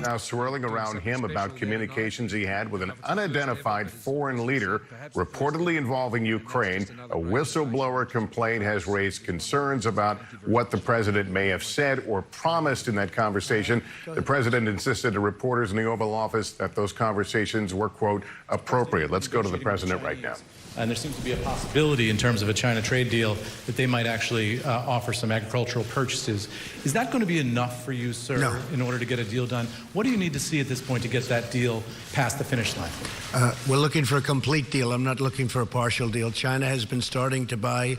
now swirling around him about communications he had with an unidentified foreign leader reportedly involving Ukraine. A whistleblower complaint has raised concerns about what the president may have said or promised in that conversation. The president insisted to reporters in the Oval Office that those conversations were, quote, appropriate. Let's go to the president right now. And there seems to be a possibility in terms of a China trade deal that they might actually offer some agricultural purchases. Is that going to be enough for you, sir, No. in order to get a deal done? What do you need to see at this point to get that deal past the finish line? We're looking for a complete deal. I'm not looking for a partial deal. China has been starting to buy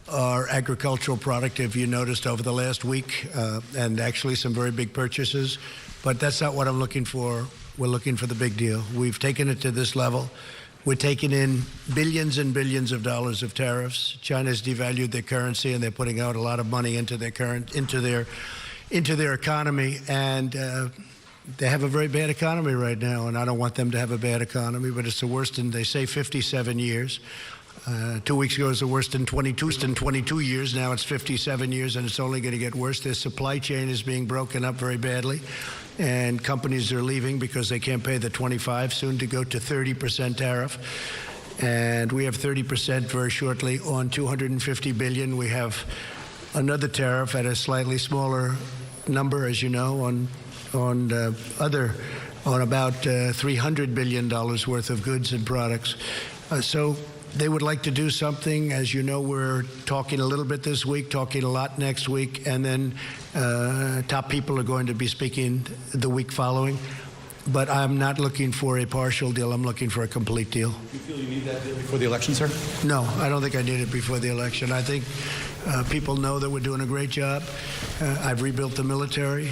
our agricultural product, if you noticed, over the last week, and actually some very big purchases. But that's not what I'm looking for. We're looking for the big deal. We've taken it to this level. We're taking in billions and billions of dollars of tariffs. China's devalued their currency, and they're putting out a lot of money into their economy. And they have a very bad economy right now, and I don't want them to have a bad economy, but it's the worst in, they say, 57 years. 2 weeks ago it was the worst in 22 years. Now it's 57 years, and it's only going to get worse. Their supply chain is being broken up very badly, and companies are leaving because they can't pay the 25, soon to go to 30% tariff. And we have 30% very shortly on $250 billion. We have another tariff at a slightly smaller number, as you know, on about $300 billion worth of goods and products. So they would like to do something. As you know, we're talking a little bit this week, talking a lot next week, and then top people are going to be speaking the week following. But I'm not looking for a partial deal. I'm looking for a complete deal. Do you feel you need that deal before the election, sir? No, I don't think I need it before the election. I think people know that we're doing a great job. I've rebuilt the military.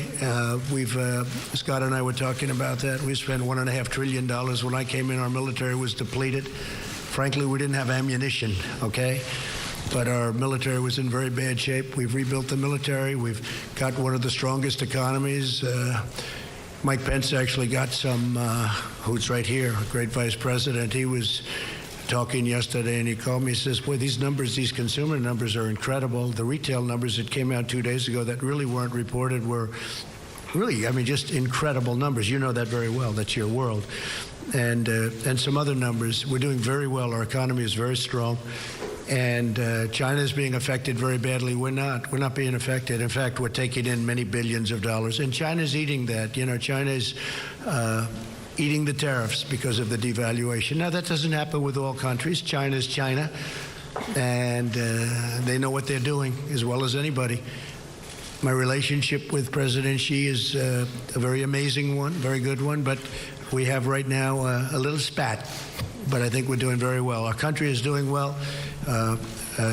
Scott and I were talking about that. We spent $1.5 trillion. When I came in, our military was depleted. Frankly, we didn't have ammunition, okay? But our military was in very bad shape. We've rebuilt the military. We've got one of the strongest economies. Mike Pence actually got some, who's right here, a great vice president. He was talking yesterday, and he called me. He says, boy, these numbers, these consumer numbers are incredible. The retail numbers that came out 2 days ago that really weren't reported were really, I mean, just incredible numbers. You know that very well. That's your world. And some other numbers. We're doing very well. Our economy is very strong. And China is being affected very badly. We're not. We're not being affected. In fact, we're taking in many billions of dollars. And China's eating that. You know, China's eating the tariffs because of the devaluation. Now, that doesn't happen with all countries. China's China. And they know what they're doing as well as anybody. My relationship with President Xi is a very amazing one, very good one. But we have right now a little spat. But I think we're doing very well. Our country is doing well.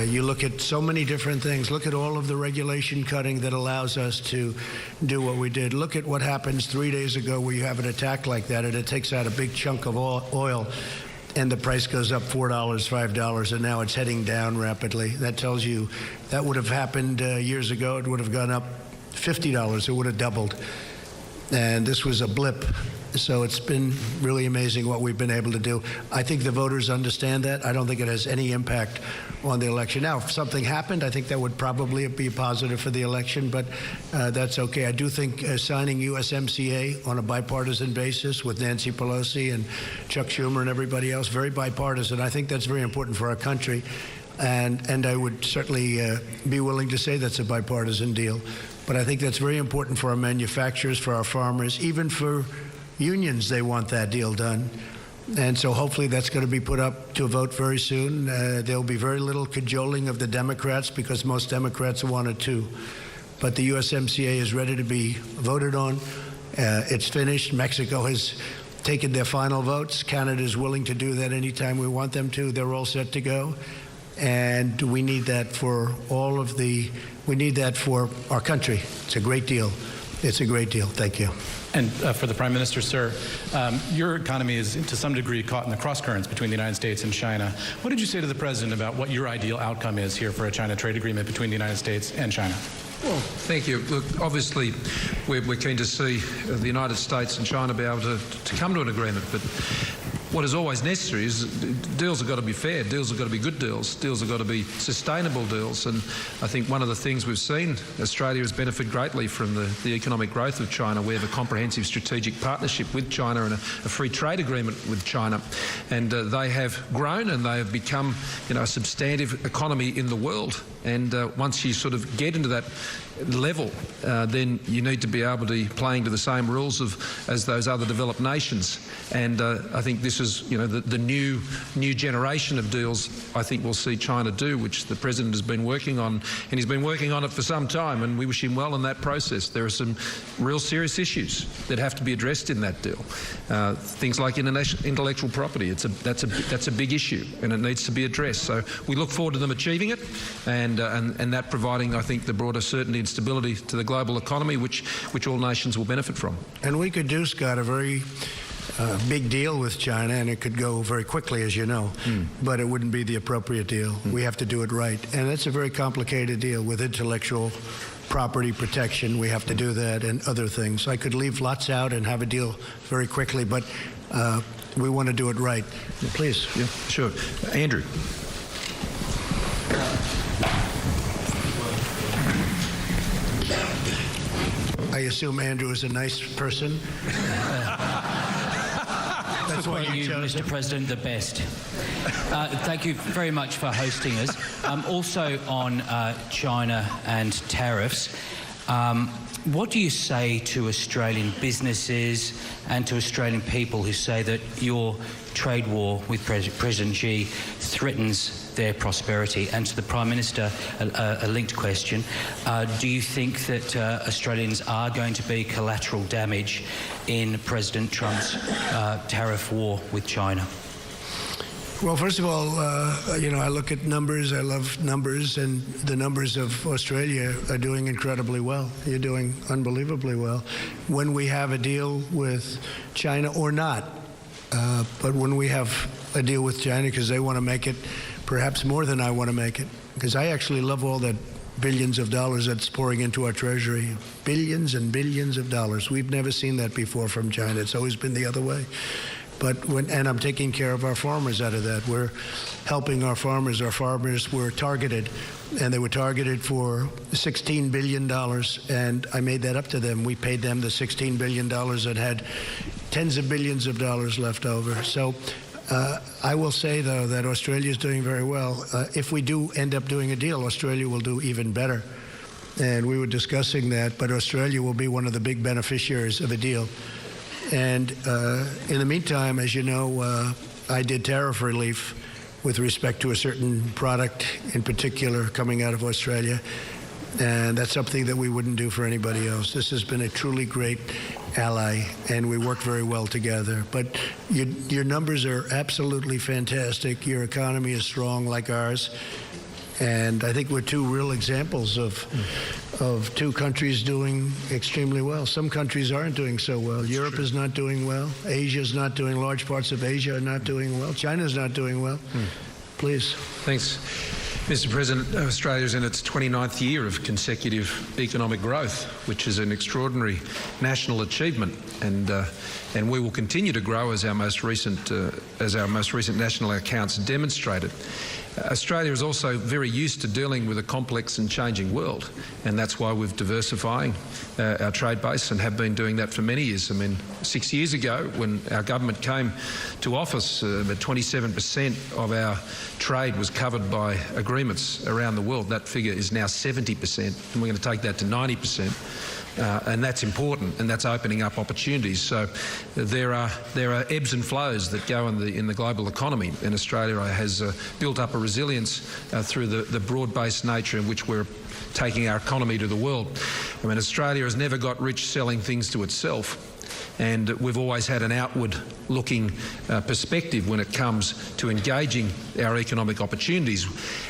You look at so many different things. Look at all of the regulation cutting that allows us to do what we did. Look at what happens 3 days ago where you have an attack like that, and it takes out a big chunk of oil, and the price goes up $4, $5, and now it's heading down rapidly. That tells you that would have happened years ago. It would have gone up $50. It would have doubled. And this was a blip. So it's been really amazing what we've been able to do. I think the voters understand that. I don't think it has any impact on the election. Now, if something happened, I think that would probably be positive for the election, but that's okay. I do think signing USMCA on a bipartisan basis with Nancy Pelosi and Chuck Schumer and everybody else, very bipartisan. I think that's very important for our country. And I would certainly be willing to say that's a bipartisan deal. But I think that's very important for our manufacturers, for our farmers, even for unions. They want that deal done. And so hopefully that's going to be put up to a vote very soon. There'll be very little cajoling of the Democrats because most Democrats want it too. But the USMCA is ready to be voted on. It's finished. Mexico has taken their final votes. Canada is willing to do that anytime we want them to. They're all set to go. And we need that for we need that for our country. It's a great deal. It's a great deal. Thank you. And for the Prime Minister, sir, your economy is to some degree caught in the cross-currents between the United States and China. What did you say to the President about what your ideal outcome is here for a China trade agreement between the United States and China? Well, thank you. Look, obviously, we're keen to see the United States and China be able to come to an agreement, but what is always necessary is deals have got to be fair, deals have got to be good deals, deals have got to be sustainable deals. And I think one of the things we've seen, Australia has benefited greatly from the economic growth of China. We have a comprehensive strategic partnership with China and a free trade agreement with China. And they have grown and they have become, a substantive economy in the world. And once you sort of get into that level, then you need to be able to be playing to the same rules as those other developed nations. And I think this is, the new generation of deals I think we'll see China do, which the President has been working on, and he's been working on it for some time, and we wish him well in that process. There are some real serious issues that have to be addressed in that deal. Things like intellectual property, that's a big issue, and it needs to be addressed. So we look forward to them achieving it, and that providing, I think, the broader certainty and stability to the global economy, which all nations will benefit from. And we could do, Scott, a very big deal with China, and it could go very quickly, as you know, but it wouldn't be the appropriate deal. We have to do it right. And it's a very complicated deal with intellectual property protection. We have to do that and other things. I could leave lots out and have a deal very quickly, but we want to do it right. Please. Yeah, sure. Andrew. I assume Andrew is a nice person. That's why you chose Mr. President, the best. Thank you very much for hosting us. Also on China and tariffs, what do you say to Australian businesses and to Australian people who say that your trade war with President Xi threatens their prosperity? And to the Prime Minister, a linked question. Do you think that Australians are going to be collateral damage in President Trump's tariff war with China? Well, first of all, I look at numbers. I love numbers, and the numbers of Australia are doing incredibly well. You're doing unbelievably well. When we have a deal with China or not, but when we have a deal with China because they want to make it perhaps more than I want to make it, because I actually love all that billions of dollars that's pouring into our treasury. Billions and billions of dollars. We've never seen that before from China. It's always been the other way. And I'm taking care of our farmers out of that. We're helping our farmers. Our farmers were targeted, and they were targeted for $16 billion, and I made that up to them. We paid them the $16 billion and had tens of billions of dollars left over. So I will say, though, that Australia is doing very well. If we do end up doing a deal, Australia will do even better. And we were discussing that, but Australia will be one of the big beneficiaries of a deal. And in the meantime, as you know, I did tariff relief with respect to a certain product in particular coming out of Australia. And that's something that we wouldn't do for anybody else. This has been a truly great ally, and we work very well together. But your numbers are absolutely fantastic. Your economy is strong like ours. And I think we're two real examples of two countries doing extremely well. Some countries aren't doing so well. Europe is not doing well. Asia is not doing. Large parts of Asia are not doing well. China's not doing well. Please. Thanks. Mr. President, Australia is in its 29th year of consecutive economic growth, which is an extraordinary national achievement, and we will continue to grow as our most recent national accounts demonstrated. Australia is also very used to dealing with a complex and changing world, and that's why we're diversifying our trade base and have been doing that for many years. I mean, 6 years ago, when our government came to office, about 27% of our trade was covered by agreements around the world. That figure is now 70%, and we're going to take that to 90%. And that's important, and that's opening up opportunities. So there are ebbs and flows that go in the global economy, and Australia has built up a resilience through the broad-based nature in which we're taking our economy to the world. I mean, Australia has never got rich selling things to itself, and we've always had an outward-looking perspective when it comes to engaging our economic opportunities.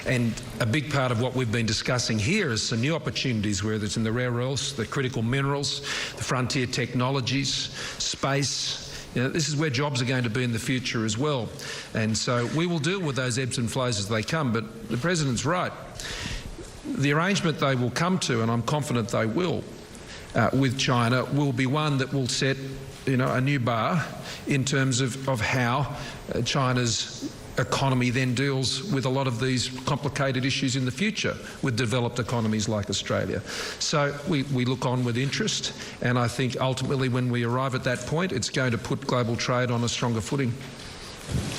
And a big part of what we've been discussing here is some new opportunities, whether it's in the rare earths, the critical minerals, the frontier technologies, space. This is where jobs are going to be in the future as well. And so we will deal with those ebbs and flows as they come. But the President's right. The arrangement they will come to, and I'm confident they will, with China will be one that will set, a new bar in terms of how China's economy then deals with a lot of these complicated issues in the future with developed economies like Australia. So we look on with interest, and I think ultimately when we arrive at that point, it's going to put global trade on a stronger footing.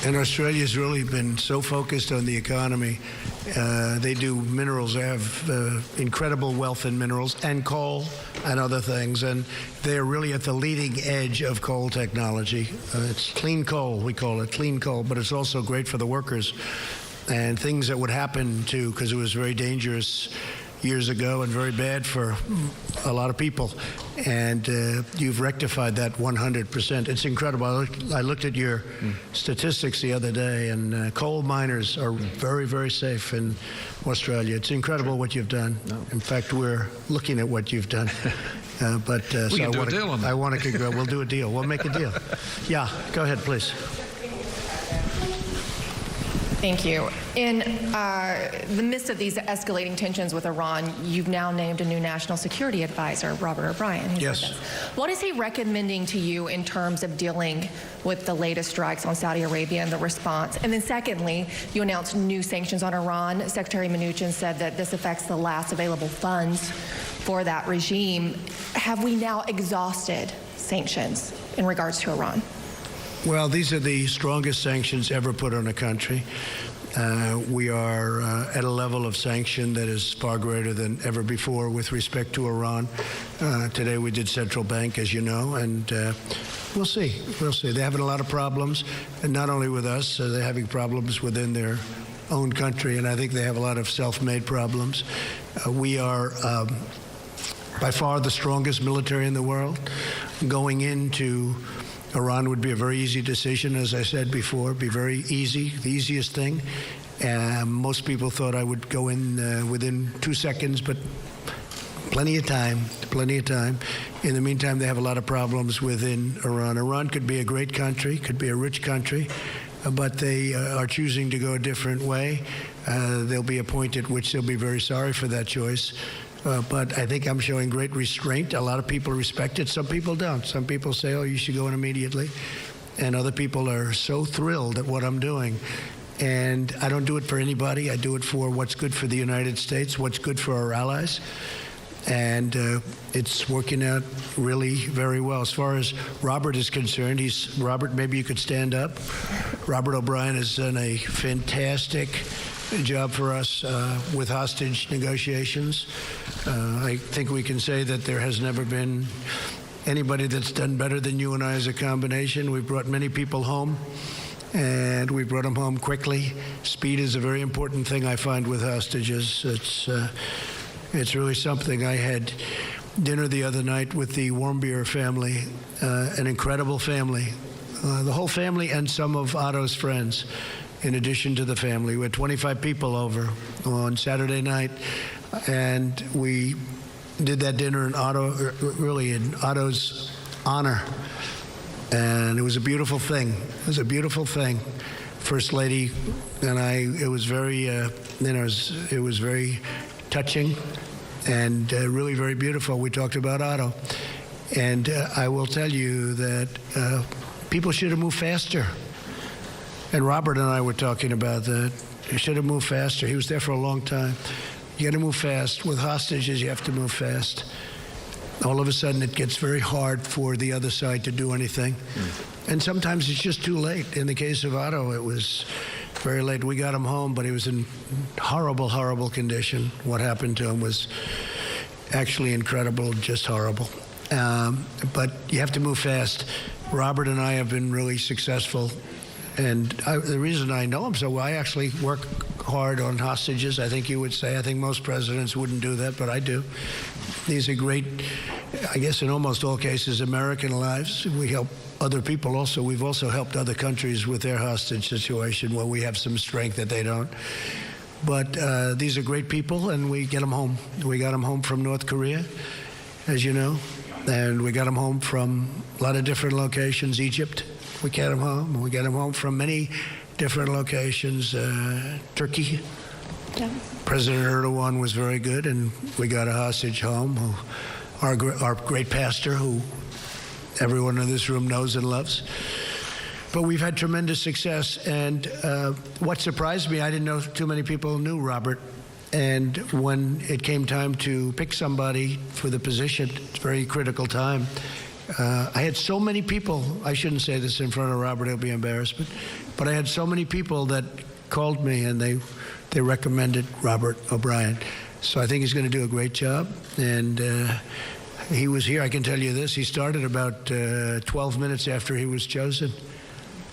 And Australia's really been so focused on the economy. They do minerals. They have incredible wealth in minerals and coal and other things. And they're really at the leading edge of coal technology. It's clean coal, we call it clean coal, but it's also great for the workers. And things that would happen to, because it was very dangerous years ago and very bad for a lot of people. And you've rectified that 100%. It's incredible. I looked at your statistics the other day, and coal miners are very, very safe in Australia. It's incredible what you've done. In fact, we're looking at what you've done. We can do a deal on that. I want to we'll do a deal. We'll make a deal. Yeah, go ahead, please. Thank you. In the midst of these escalating tensions with Iran, you've now named a new national security advisor, Robert O'Brien. Yes. What is he recommending to you in terms of dealing with the latest strikes on Saudi Arabia and the response? And then secondly, you announced new sanctions on Iran. Secretary Mnuchin said that this affects the last available funds for that regime. Have we now exhausted sanctions in regards to Iran? Well, these are the strongest sanctions ever put on a country. We are at a level of sanction that is far greater than ever before with respect to Iran. Today we did central bank, as you know, and we'll see. We'll see. They're having a lot of problems, and not only with us, they're having problems within their own country, and I think they have a lot of self-made problems. We are by far the strongest military in the world. Going into Iran would be a very easy decision, as I said before, be very easy, the easiest thing. Most people thought I would go in within 2 seconds, but plenty of time, plenty of time. In the meantime, they have a lot of problems within Iran. Iran could be a great country, could be a rich country, but they are choosing to go a different way. There'll be a point at which they'll be very sorry for that choice. But I think I'm showing great restraint. A lot of people respect it. Some people don't. Some people say, oh, you should go in immediately. And other people are so thrilled at what I'm doing. And I don't do it for anybody. I do it for what's good for the United States, what's good for our allies. And it's working out really very well. As far as Robert is concerned, Robert, maybe you could stand up. Robert O'Brien has done a fantastic job for us with hostage negotiations. I think we can say that there has never been anybody that's done better than you and I as a combination. We've brought many people home, and we brought them home quickly. Speed is a very important thing, I find, with hostages. It's really something. I had dinner the other night with the Warmbier family, an incredible family. The whole family and some of Otto's friends. In addition to the family, we had 25 people over on Saturday night, and we did that dinner in Otto's honor, and it was a beautiful thing. It was a beautiful thing. First Lady and I. It was very, it was very touching, and really very beautiful. We talked about Otto, and I will tell you that people should have moved faster. And Robert and I were talking about that. He should have moved faster. He was there for a long time. You got to move fast. With hostages, you have to move fast. All of a sudden, it gets very hard for the other side to do anything. And sometimes it's just too late. In the case of Otto, it was very late. We got him home, but he was in horrible, horrible condition. What happened to him was actually incredible, just horrible. But you have to move fast. Robert and I have been really successful. And the reason I know him so well, I actually work hard on hostages, I think you would say. I think most presidents wouldn't do that, but I do. These are great, I guess in almost all cases, American lives. We help other people also. We've also helped other countries with their hostage situation where we have some strength that they don't. But these are great people, and we get them home. We got them home from North Korea, as you know, and we got them home from a lot of different locations, Egypt. We get them home. We get them home from many different locations. Turkey. Yeah. President Erdogan was very good, and we got a hostage home who our great pastor, who everyone in this room knows and loves. But we've had tremendous success, and what surprised me, I didn't know too many people knew Robert. And when it came time to pick somebody for the position, it's a very critical time. I had so many people, I shouldn't say this in front of Robert, he'll be embarrassed, but I had so many people that called me and they recommended Robert O'Brien. So I think he's going to do a great job. And he was here, I can tell you this, he started about 12 minutes after he was chosen.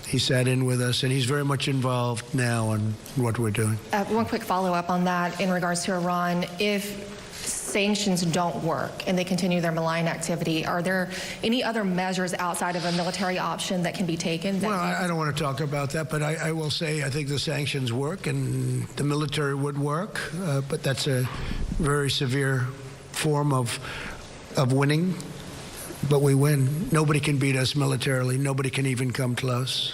He sat in with us, and he's very much involved now in what we're doing. One quick follow-up on that in regards to Iran. If sanctions don't work and they continue their malign activity, are there any other measures outside of a military option that can be taken? Well, I don't want to talk about that, but I will say I think the sanctions work and the military would work, but that's a very severe form of winning. But we win. Nobody can beat us militarily. Nobody can even come close.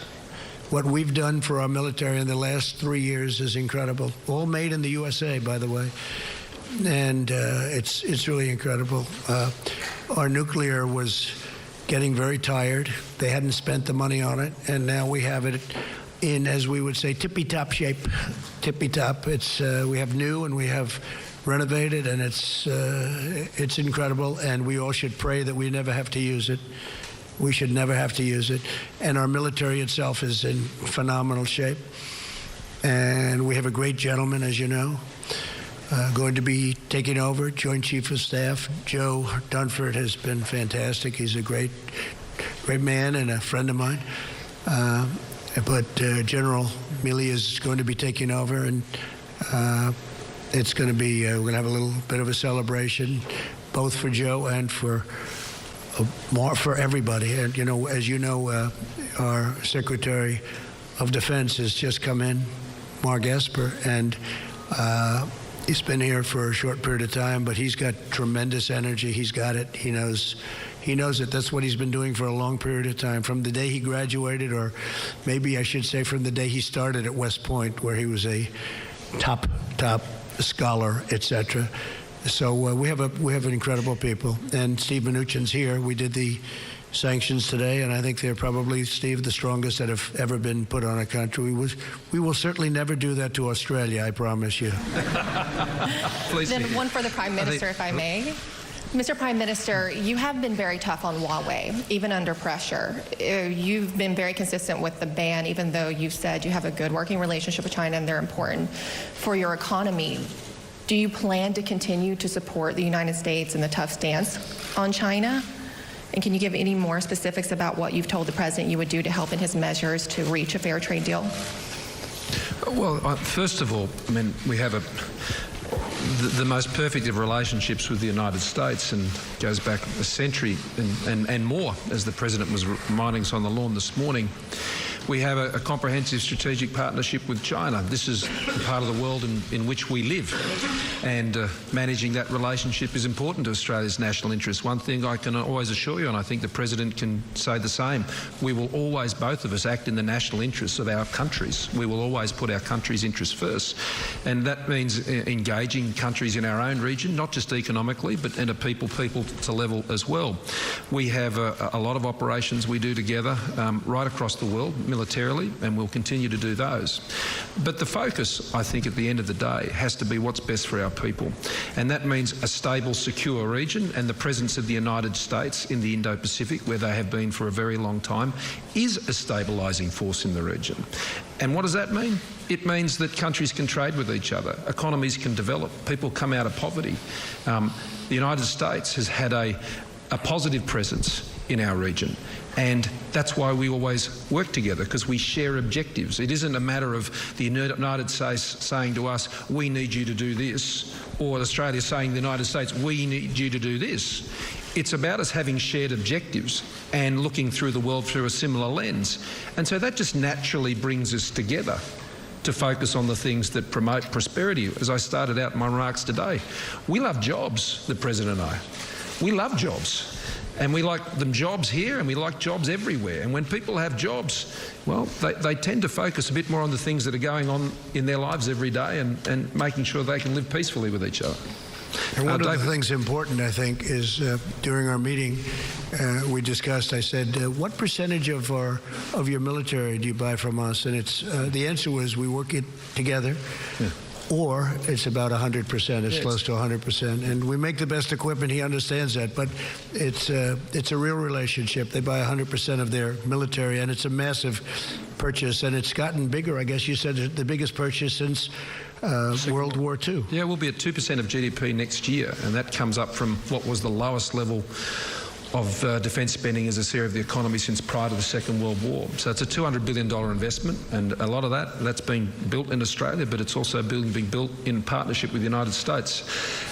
What we've done for our military in the last 3 years is incredible. All made in the USA, by the way. And it's really incredible. Our nuclear was getting very tired. They hadn't spent the money on it, and now we have it in, as we would say, tippy-top shape. Tippy-top. It's we have new and we have renovated, and it's incredible, and we all should pray that we never have to use it. We should never have to use it. And our military itself is in phenomenal shape. And we have a great gentleman, as you know, going to be taking over, Joint Chief of Staff. Joe Dunford has been fantastic. He's a great man and a friend of mine. But General Milley is going to be taking over, and it's going to be, we're going to have a little bit of a celebration, both for Joe and for everybody. And, you know, as you know, our Secretary of Defense has just come in, Mark Esper, and he's been here for a short period of time, but he's got tremendous energy. He's got it. He knows it. That's what he's been doing for a long period of time, from the day he graduated, or maybe I should say from the day he started at West Point, where he was a top scholar, etc. So we have incredible people, and Steve Mnuchin's here. We did the sanctions today, and I think they're probably, Steve, the strongest that have ever been put on a country. We will certainly never do that to Australia, I promise you. Then one for the Prime Minister, if I may. Mr. Prime Minister, you have been very tough on Huawei, even under pressure. You've been very consistent with the ban, even though you've said you have a good working relationship with China and they're important for your economy. Do you plan to continue to support the United States in the tough stance on China? And can you give any more specifics about what you've told the President you would do to help in his measures to reach a fair trade deal? Well, first of all, I mean, we have the most perfect of relationships with the United States, and goes back a century and more, as the President was reminding us on the lawn this morning. We have a comprehensive strategic partnership with China. This is the part of the world in which we live, and managing that relationship is important to Australia's national interests. One thing I can always assure you, and I think the President can say the same, we will always, both of us, act in the national interests of our countries. We will always put our country's interests first, and that means engaging countries in our own region, not just economically, but at a people to level as well. We have a lot of operations we do together right across the world, militarily, and we'll continue to do those. But the focus, I think, at the end of the day, has to be what's best for our people. And that means a stable, secure region, and the presence of the United States in the Indo-Pacific, where they have been for a very long time, is a stabilising force in the region. And what does that mean? It means that countries can trade with each other, economies can develop, people come out of poverty. The United States has had a positive presence in our region. And that's why we always work together, because we share objectives. It isn't a matter of the United States saying to us, we need you to do this, or Australia saying to the United States, we need you to do this. It's about us having shared objectives and looking through the world through a similar lens. And so that just naturally brings us together to focus on the things that promote prosperity. As I started out in my remarks today, we love jobs, the President and I. We love jobs. And we like them jobs here, and we like jobs everywhere. And when people have jobs, well, they tend to focus a bit more on the things that are going on in their lives every day, and making sure they can live peacefully with each other. And one of the things important, I think, is during our meeting, we discussed, I said, what percentage of your military do you buy from us? And it's the answer was we work it together. Yeah. Or it's about 100%, it's close to 100%. And we make the best equipment, he understands that, but it's a real relationship. They buy 100% of their military, and it's a massive purchase, and it's gotten bigger. I guess you said the biggest purchase since World War II. Yeah, we'll be at 2% of GDP next year, and that comes up from what was the lowest level of defence spending as a share of the economy since prior to the Second World War. So it's a $200 billion investment, and a lot of that's being built in Australia, but it's also being built in partnership with the United States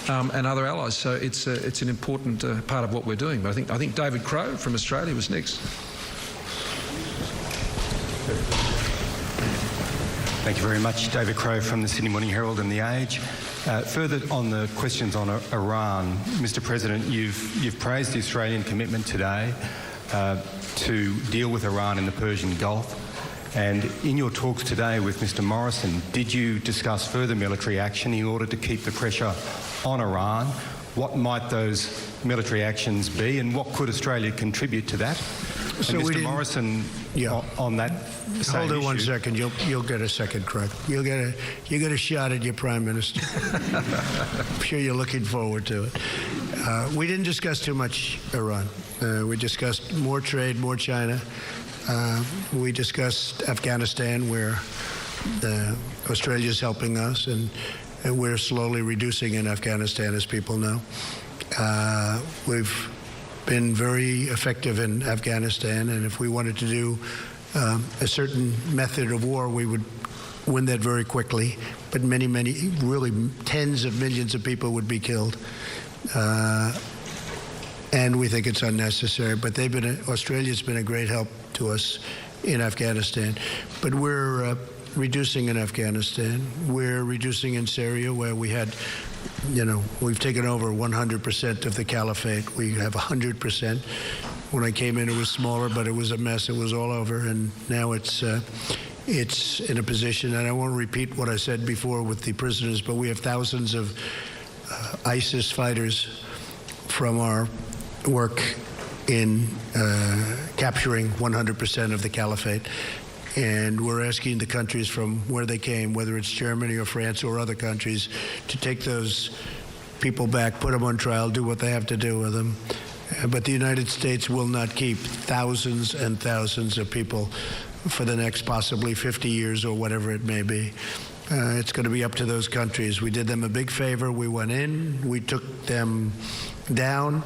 and other allies. So it's an important part of what we're doing. But I think David Crowe from Australia was next. Thank you very much. David Crowe from the Sydney Morning Herald and The Age. Further on the questions on Iran, Mr. President, you've praised the Australian commitment today to deal with Iran in the Persian Gulf. And in your talks today with Mr. Morrison, did you discuss further military action in order to keep the pressure on Iran? What might those military actions be, and what could Australia contribute to that? So and Mr. Morrison, on that same Hold it 1 issue, second. You'll get a second, Craig. You get a shot at your Prime Minister. I'm sure you're looking forward to it. We didn't discuss too much Iran. We discussed more trade, more China. We discussed Afghanistan, where Australia's helping us, and we're slowly reducing in Afghanistan, as people know. We've been very effective in Afghanistan, and if we wanted to do a certain method of war, we would win that very quickly. But many, really tens of millions of people would be killed. And we think it's unnecessary. But Australia's been a great help to us in Afghanistan. But we're reducing in Afghanistan. We're reducing in Syria, where we had, we've taken over 100% of the caliphate. We have 100%. When I came in, it was smaller, but it was a mess. It was all over, and now it's in a position, and I won't repeat what I said before with the prisoners, but we have thousands of ISIS fighters from our work in capturing 100% of the caliphate. And we're asking the countries from where they came, whether it's Germany or France or other countries, to take those people back, put them on trial, do what they have to do with them. But the United States will not keep thousands and thousands of people for the next possibly 50 years or whatever it may be. It's going to be up to those countries. We did them a big favor. We went in. We took them down.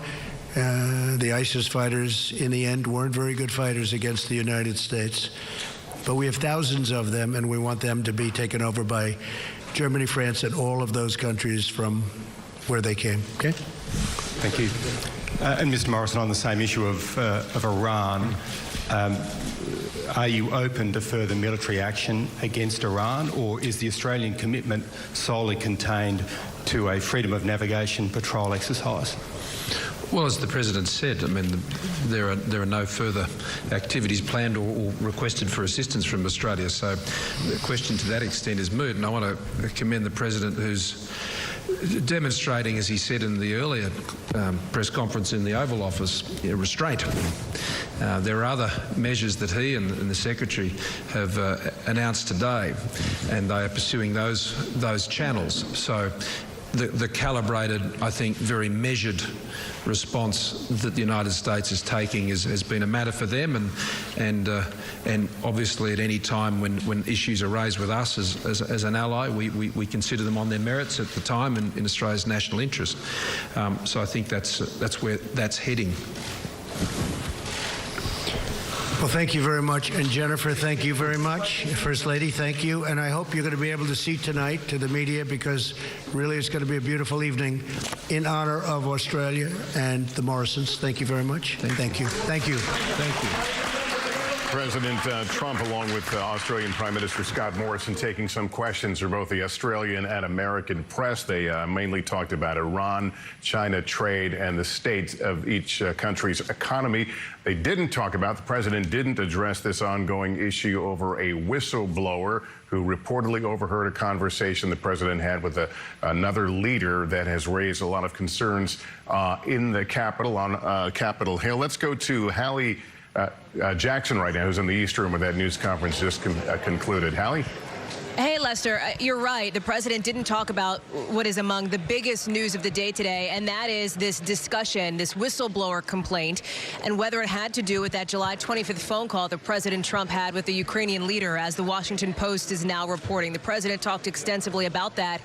The ISIS fighters, in the end, weren't very good fighters against the United States. But we have thousands of them, and we want them to be taken over by Germany, France, and all of those countries from where they came. Okay? Thank you. And Mr. Morrison, on the same issue of Iran, are you open to further military action against Iran, or is the Australian commitment solely contained to a freedom of navigation patrol exercise? Well, as the President said, I mean, there are no further activities planned or requested for assistance from Australia. So the question to that extent is moot. And I want to commend the President, who's demonstrating, as he said in the earlier press conference in the Oval Office, restraint. There are other measures that he and the Secretary have announced today, and they are pursuing those channels. So the calibrated, I think, very measured response that the United States is taking has been a matter for them, and obviously at any time when issues are raised with us as an ally, we consider them on their merits at the time and in Australia's national interest. So I think that's where that's heading. Well, thank you very much. And Jennifer, thank you very much. First Lady, thank you. And I hope you're going to be able to see tonight to the media, because really it's going to be a beautiful evening in honor of Australia and the Morrisons. Thank you very much. Thank you. Thank you. Thank you. President Trump, along with Australian Prime Minister Scott Morrison, taking some questions from both the Australian and American press. They mainly talked about Iran, China trade, and the state of each country's economy. They didn't talk about, the president didn't address this ongoing issue over a whistleblower who reportedly overheard a conversation the president had with another leader that has raised a lot of concerns in the Capitol, on Capitol Hill. Let's go to Hallie Jackson right now, who's in the East Room where that news conference just concluded. Hallie? Hey, Lester, you're right. The president didn't talk about what is among the biggest news of the day today, and that is this discussion, this whistleblower complaint, and whether it had to do with that July 25th phone call that President Trump had with the Ukrainian leader, as the Washington Post is now reporting. The president talked extensively about that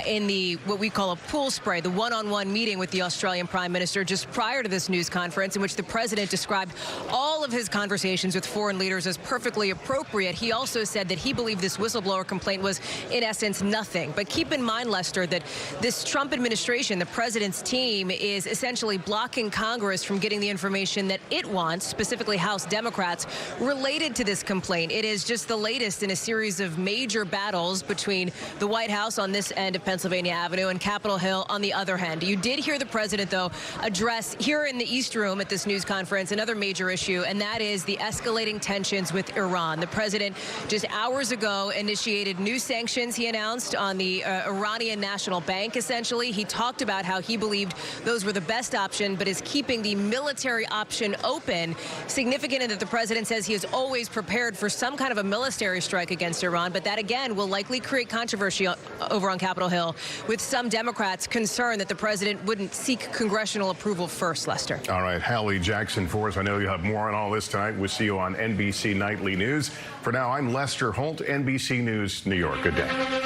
in the what we call a pool spray, the one-on-one meeting with the Australian Prime Minister just prior to this news conference, in which the president described all of his conversations with foreign leaders as perfectly appropriate. He also said that he believed this whistleblower complaint was, in essence, nothing. But keep in mind, Lester, that this Trump administration, the president's team, is essentially blocking Congress from getting the information that it wants, specifically House Democrats, related to this complaint. It is just the latest in a series of major battles between the White House on this end of Pennsylvania Avenue and Capitol Hill on the other hand. You did hear the president, though, address here in the East Room at this news conference another major issue, and that is the escalating tensions with Iran. The president just hours ago initiated new sanctions, he announced, on the Iranian National Bank, essentially. He talked about how he believed those were the best option, but is keeping the military option open. Significant in that the president says he is always prepared for some kind of a military strike against Iran, but that, again, will likely create controversy over on Capitol Hill, with some Democrats concerned that the president wouldn't seek congressional approval first, Lester. All right, Hallie Jackson for us. I know you'll have more on all this tonight. We'll see you on NBC Nightly News. For now, I'm Lester Holt, NBC News, New York. Good day.